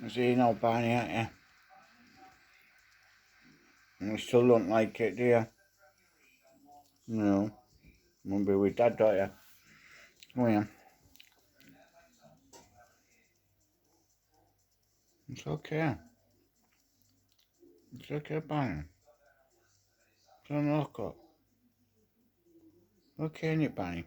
See, you know, Barney, ain't you? You still don't like it, do you? No. Won't be with Dad, don't you? Oh, yeah. It's okay. It's okay, Barney. Don't look up. Okay, ain't it, Barney?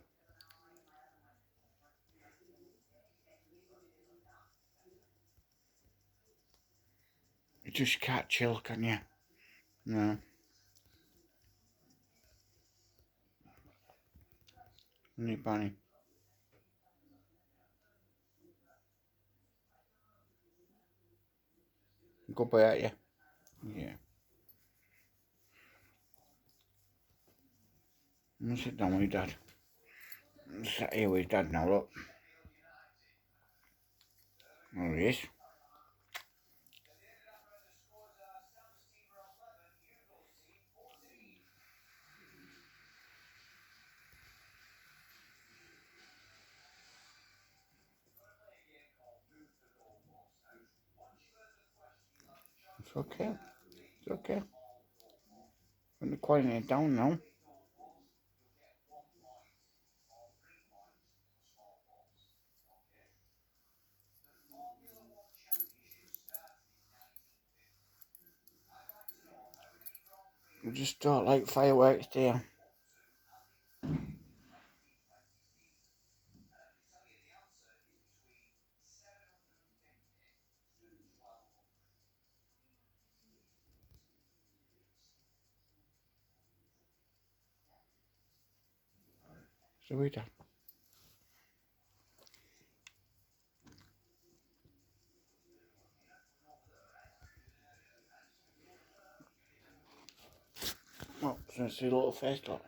You just can't chill, can you? No. Ain't it, Barney? Good boy, aren't you? Yeah. I'm gonna sit down with your Dad. I'm sat here with your Dad now, look. There he is. It's okay. It's okay. I'm gonna quieten it down now. We just don't like fireworks, do you? So we Dad. Oh, so see a little face, look.